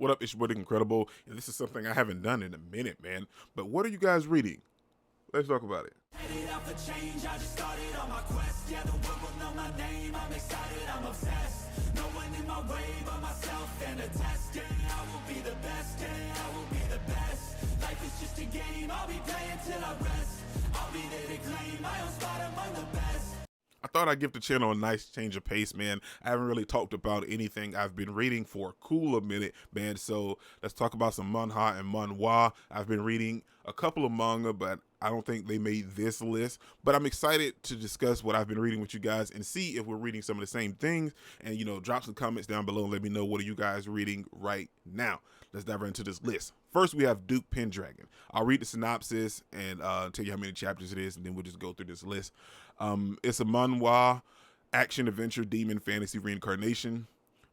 What up, it's Wooding Incredible, and this is something I haven't done in a minute, man. But what are you guys reading? Let's talk about it. Headed out for change, I just started on my quest. Yeah, the world will know my name, I'm excited, I'm obsessed. No one in my way but myself and a test. Yeah, I will be the best, yeah, I will be the best. Life is just a game, I'll be playing till I rest. I'll be there to claim my own spot among the best. I thought I'd give the channel a nice change of pace, man. I haven't really talked about anything I've been reading for a cooler minute, man. So let's talk about some Manhwa and Manhwa. I've been reading a couple of manga, but I don't think they made this list. But I'm excited to discuss what I've been reading with you guys and see if we're reading some of the same things. And, you know, drop some comments down below and let me know what are you guys reading right now. Let's dive right into this list. First, we have Duke Pendragon. I'll read the synopsis and tell you how many chapters it is, and then we'll just go through this list. It's a manhwa, action, adventure, demon, fantasy reincarnation.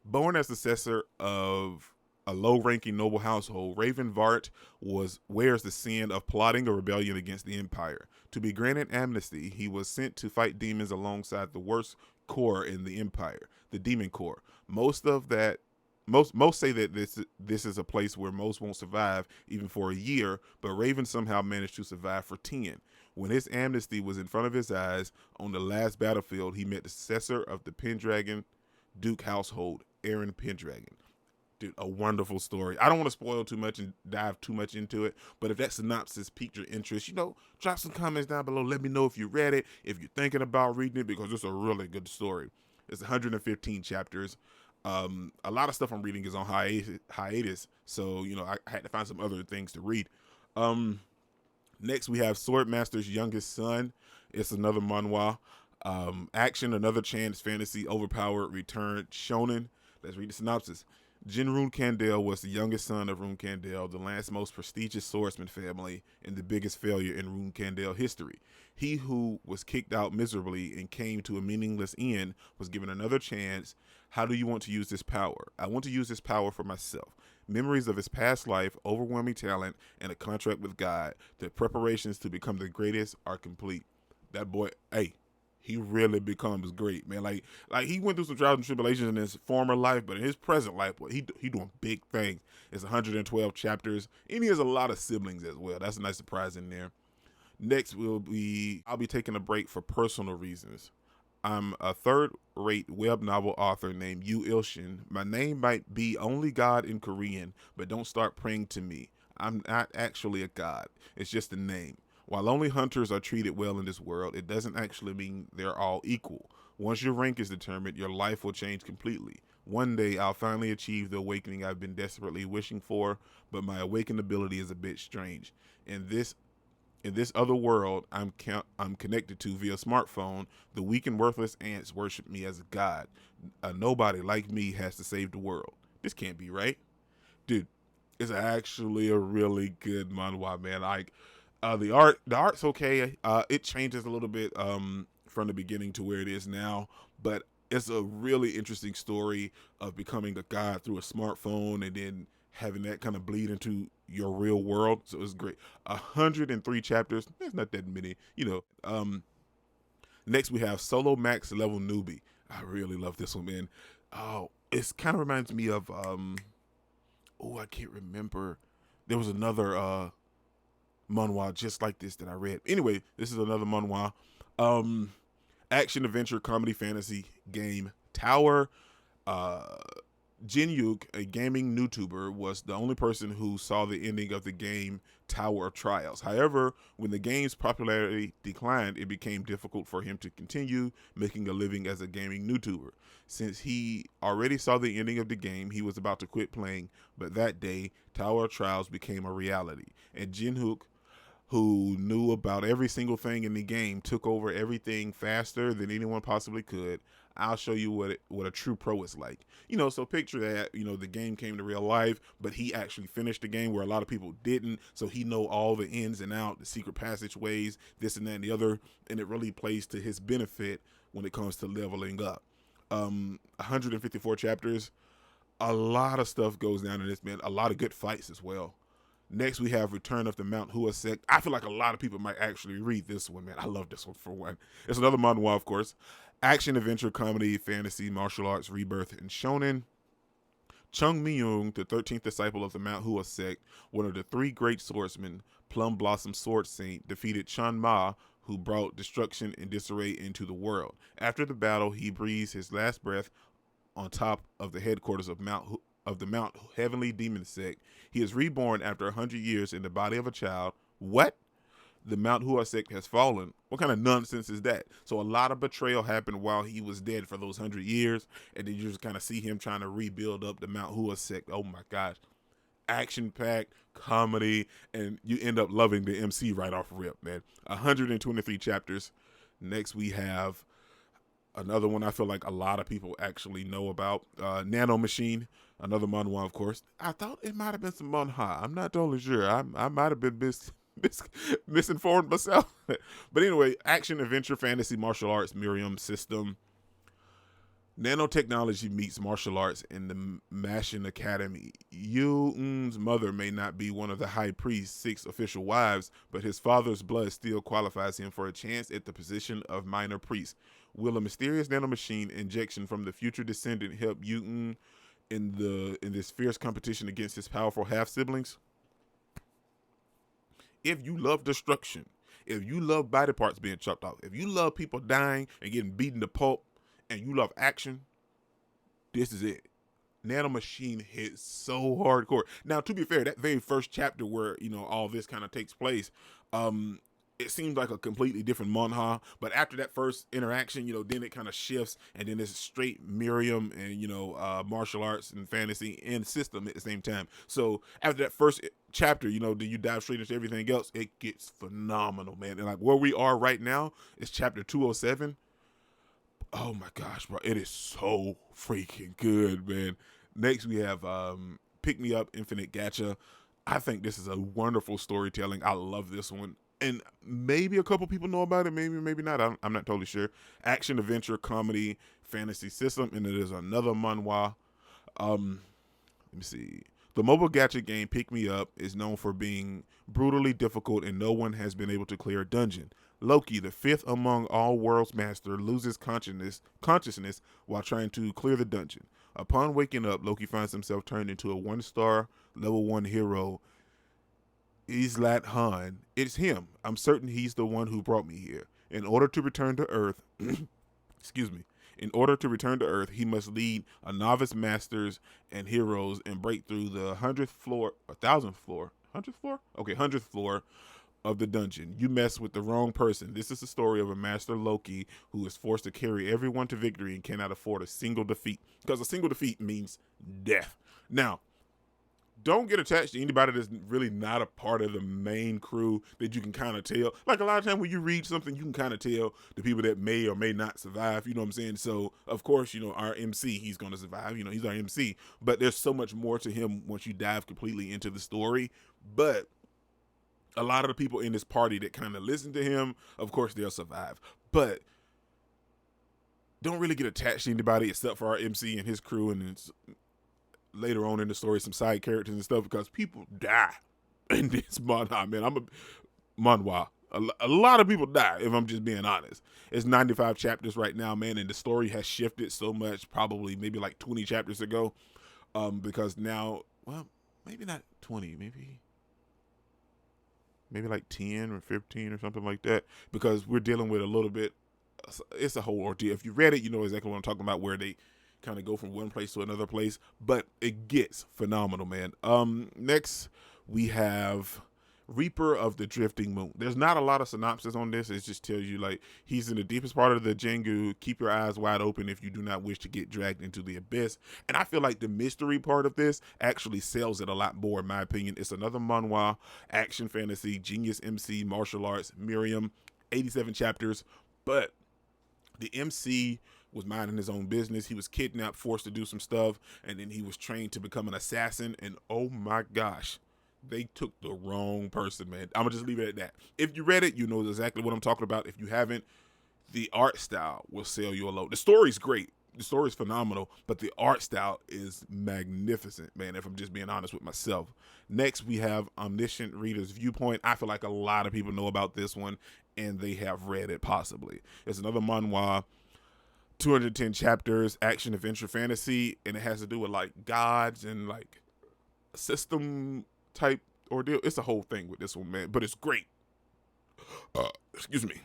Born as successor of a low-ranking noble household, Raven Vart wears the sin of plotting a rebellion against the Empire. To be granted amnesty, he was sent to fight demons alongside the worst corps in the Empire, the Demon Corps. Most say that this is a place where most won't survive even for a year, but Raven somehow managed to survive for 10. When his amnesty was in front of his eyes, on the last battlefield, he met the successor of the Pendragon Duke household, Aaron Pendragon. Dude, a wonderful story. I don't want to spoil too much and dive too much into it, but if that synopsis piqued your interest, you know, drop some comments down below. Let me know if you read it, if you're thinking about reading it, because it's a really good story. It's 115 chapters. A lot of stuff I'm reading is on hiatus, so, you know, I had to find some other things to read. Next, we have Swordmasters Youngest Son. It's another manhwa. Action, another chance, fantasy, overpowered, return, shonen. Let's read the synopsis. Jin Runequandale was the youngest son of Runequandale, the land's most prestigious swordsman family and the biggest failure in Runequandale history. He who was kicked out miserably and came to a meaningless end was given another chance. How do you want to use this power? I want to use this power for myself. Memories of his past life, overwhelming talent, and a contract with God. The preparations to become the greatest are complete. That boy, hey, he really becomes great, man. Like he went through some trials and tribulations in his former life, but in his present life, boy, he doing big things. It's 112 chapters, and he has a lot of siblings as well. That's a nice surprise in there. Next I'll be taking a break for personal reasons. I'm a third-rate web novel author named Yu Ilshin. My name might be Only God in Korean, but don't start praying to me. I'm not actually a god. It's just a name. While only hunters are treated well in this world, it doesn't actually mean they're all equal. Once your rank is determined, your life will change completely. One day, I'll finally achieve the awakening I've been desperately wishing for, but my awakened ability is a bit strange. In this other world I'm connected to via smartphone, the weak and worthless ants worship me as a god. A nobody like me has to save the world. This can't be right. Dude, it's actually a really good manhwa, man. Like, the art's okay. It changes a little bit from the beginning to where it is now, but it's a really interesting story of becoming a god through a smartphone and then having that kind of bleed into your real world. So it's great. 103 chapters. There's not that many, you know. Next we have Solo Max Level Newbie. I really love this one, man. Oh, it kind of reminds me of I can't remember. There was another manhwa just like this that I read. Anyway, this is another manhwa. Action, adventure, comedy, fantasy game tower. Jin Yuk, a gaming YouTuber, was the only person who saw the ending of the game Tower of Trials. However, when the game's popularity declined, it became difficult for him to continue making a living as a gaming YouTuber. Since he already saw the ending of the game, he was about to quit playing, but that day, Tower of Trials became a reality, and Jin Yuk, who knew about every single thing in the game, took over everything faster than anyone possibly could. I'll show you what a true pro is like. You know, so picture that, you know, the game came to real life, but he actually finished the game where a lot of people didn't. So he know all the ins and out, the secret passageways, this and that and the other, and it really plays to his benefit when it comes to leveling up. 154 chapters. A lot of stuff goes down in this, man. A lot of good fights as well. Next, we have Return of the Manhwa Sect. I feel like a lot of people might actually read this one, man. I love this one for one. It's another manhwa, of course. Action, adventure, comedy, fantasy, martial arts, rebirth, and shonen. Chung Myung, the 13th disciple of the Manhua Sect, one of the three great swordsmen, Plum Blossom Sword Saint, defeated Chun Ma, who brought destruction and disarray into the world. After the battle, he breathes his last breath on top of the headquarters of the Mount Heavenly Demon Sect. He is reborn after 100 years in the body of a child. What? The Manhwa sect has fallen. What kind of nonsense is that? So a lot of betrayal happened while he was dead for those 100 years, and then you just kind of see him trying to rebuild up the Manhwa sect. Oh my gosh. Action-packed, comedy, and you end up loving the MC right off rip, man. 123 chapters. Next we have another one I feel like a lot of people actually know about. Nano Machine, another manhwa, of course. I thought it might have been some manhwa. I'm not totally sure. I might have been misinformed myself. But anyway, action, adventure, fantasy, martial arts, Miriam system. Nanotechnology meets martial arts in the Machine Academy. Yu-N's mother may not be one of the high priest's 6 official wives, but his father's blood still qualifies him for a chance at the position of minor priest. Will a mysterious nanomachine injection from the future descendant help Yu-N in this fierce competition against his powerful half-siblings? If you love destruction, if you love body parts being chopped off, if you love people dying and getting beaten to pulp, and you love action, this is it. Nano Machine hits so hardcore. Now, to be fair, that very first chapter where, all this kind of takes place, it seems like a completely different manhwa, but after that first interaction, then it kind of shifts, and then it's straight Miriam and, martial arts and fantasy and system at the same time. So after that first chapter, then you dive straight into everything else. It gets phenomenal, man. And like where we are right now is chapter 207. Oh my gosh, bro. It is so freaking good, man. Next, we have Pick Me Up Infinite Gacha. I think this is a wonderful storytelling. I love this one. And maybe a couple people know about it. Maybe not. I'm not totally sure. Action, adventure, comedy, fantasy system. And it is another manhwa. Let me see. The mobile gacha game Pick Me Up is known for being brutally difficult, and no one has been able to clear a dungeon. Loki, the 5th among all worlds master, loses consciousness while trying to clear the dungeon. Upon waking up, Loki finds himself turned into a 1-star level 1 hero, Islat Han. It's him. I'm certain he's the one who brought me here. In order to return to Earth, In order to return to Earth, he must lead a novice masters and heroes and break through the 100th floor of the dungeon. You mess with the wrong person. This is the story of a master Loki who is forced to carry everyone to victory and cannot afford a single defeat, because a single defeat means death. Now, don't get attached to anybody that's really not a part of the main crew that you can kind of tell. Like a lot of times when you read something, you can kind of tell the people that may or may not survive. You know what I'm saying? So, of course, our MC, he's going to survive. He's our MC. But there's so much more to him once you dive completely into the story. But a lot of the people in this party that kind of listen to him, of course, they'll survive. But don't really get attached to anybody except for our MC and his crew, and it's later on in the story some side characters and stuff, because people die in this manhwa, man. I'm a manhwa. A lot of people die, if I'm just being honest. It's 95 chapters right now, man, and the story has shifted so much, probably maybe like 20 chapters ago, because now, well, maybe not 20, maybe like 10 or 15 or something like that, because we're dealing with a little bit, it's a whole ordeal. If you read it, you know exactly what I'm talking about, where they kind of go from one place to another place, but it gets phenomenal, man. Next we have Reaper of the Drifting Moon. There's not a lot of synopsis on this. It just tells you, like, he's in the deepest part of the Jengu. Keep your eyes wide open if you do not wish to get dragged into the abyss. And I feel like the mystery part of this actually sells it a lot more, in my opinion. It's another manhwa, action, fantasy, genius MC, martial arts, Miriam, 87 chapters. But the MC was minding his own business. He was kidnapped, forced to do some stuff, and then he was trained to become an assassin. And oh my gosh, they took the wrong person, man. I'm gonna just leave it at that. If you read it, you know exactly what I'm talking about. If you haven't, the art style will sell you a load. The story's great. The story's phenomenal, but the art style is magnificent, man, if I'm just being honest with myself. Next, we have Omniscient Reader's Viewpoint. I feel like a lot of people know about this one, and they have read it possibly. It's another manhwa. 210 chapters, action, adventure, fantasy, and it has to do with like gods and like system type ordeal. It's a whole thing with this one, man, but it's great. Excuse me.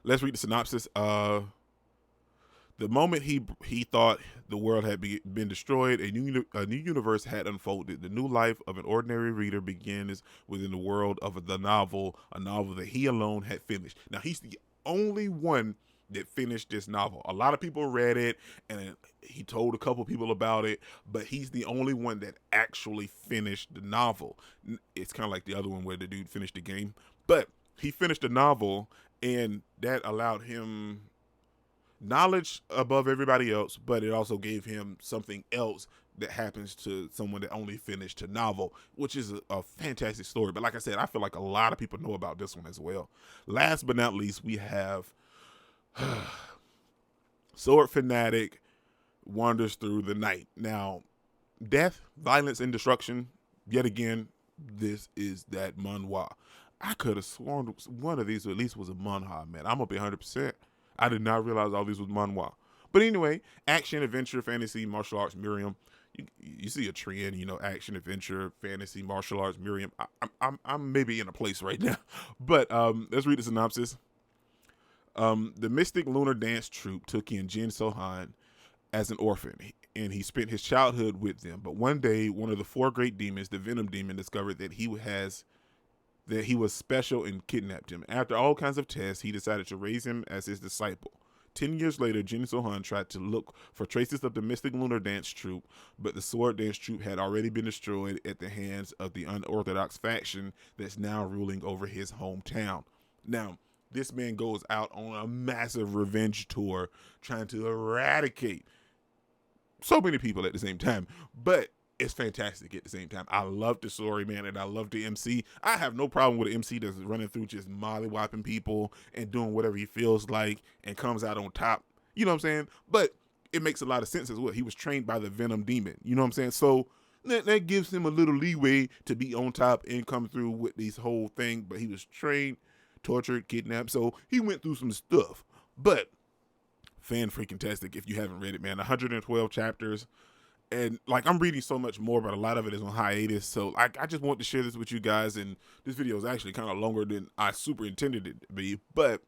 Let's read the synopsis. The moment he thought the world had been destroyed, a new universe had unfolded. The new life of an ordinary reader begins within the world of the novel, a novel that he alone had finished. Now, he's the only one that finished this novel. A lot of people read it, and he told a couple people about it, but he's the only one that actually finished the novel. It's kind of like the other one where the dude finished the game, but he finished the novel, and that allowed him knowledge above everybody else, but it also gave him something else that happens to someone that only finished a novel, which is a fantastic story. But like I said, I feel like a lot of people know about this one as well. Last but not least, we have Sword Fanatic wanders through the night. Now, death, violence, and destruction, yet again, this is that manhwa. I could have sworn one of these at least was a manhwa, man. I'm going to be 100%. I did not realize all these was manhwa. But anyway, action, adventure, fantasy, martial arts, Miriam. You see a trend, you know, action, adventure, fantasy, martial arts, Miriam. I'm maybe in a place right now. But let's read the synopsis. The Mystic Lunar Dance Troupe took in Jin Sohan as an orphan, and he spent his childhood with them. But one day, one of the four great demons, the Venom Demon, discovered that he was special and kidnapped him. After all kinds of tests, he decided to raise him as his disciple. 10 years later, Jin Sohan tried to look for traces of the Mystic Lunar Dance Troupe, but the Sword Dance Troupe had already been destroyed at the hands of the unorthodox faction that's now ruling over his hometown. Now, this man goes out on a massive revenge tour trying to eradicate so many people at the same time, but it's fantastic at the same time. I love the story, man, and I love the MC. I have no problem with an MC that's running through just molly-whopping people and doing whatever he feels like and comes out on top. You know what I'm saying? But it makes a lot of sense as well. He was trained by the Venom Demon. You know what I'm saying? So that gives him a little leeway to be on top and come through with this whole thing. But he was trained, tortured, kidnapped. So he went through some stuff. But fan-freaking-tastic if you haven't read it, man. 112 chapters. And like, I'm reading so much more, but a lot of it is on hiatus. So I just want to share this with you guys. And this video is actually kind of longer than I super intended it to be, but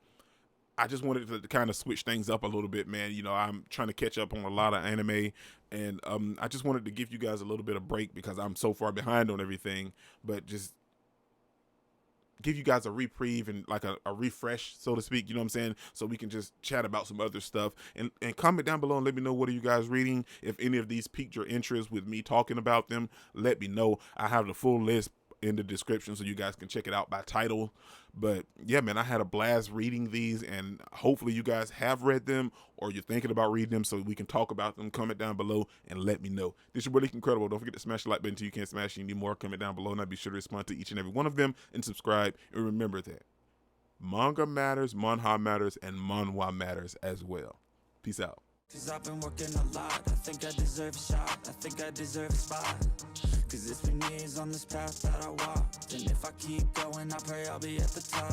I just wanted to kind of switch things up a little bit, man. You know, I'm trying to catch up on a lot of anime, and I just wanted to give you guys a little bit of break because I'm so far behind on everything, but just give you guys a reprieve and like a refresh, so to speak, you know what I'm saying? So we can just chat about some other stuff, and comment down below and let me know, what are you guys reading? If any of these piqued your interest with me talking about them, let me know. I have the full list in the description so you guys can check it out by title. But yeah, man, I had a blast reading these, and hopefully you guys have read them or you're thinking about reading them, so we can talk about them. Comment down below and let me know. This is really incredible. Don't forget to smash the like button until you can't smash it anymore. Comment down below and I'll be sure to respond to each and every one of them, and subscribe. And remember that manga matters, manhwa matters, and manhwa matters as well. Peace out. Cause I've been working a lot, I think I deserve a shot, I think I deserve a spot. Cause it's been years on this path that I walked, and if I keep going, I pray I'll be at the top.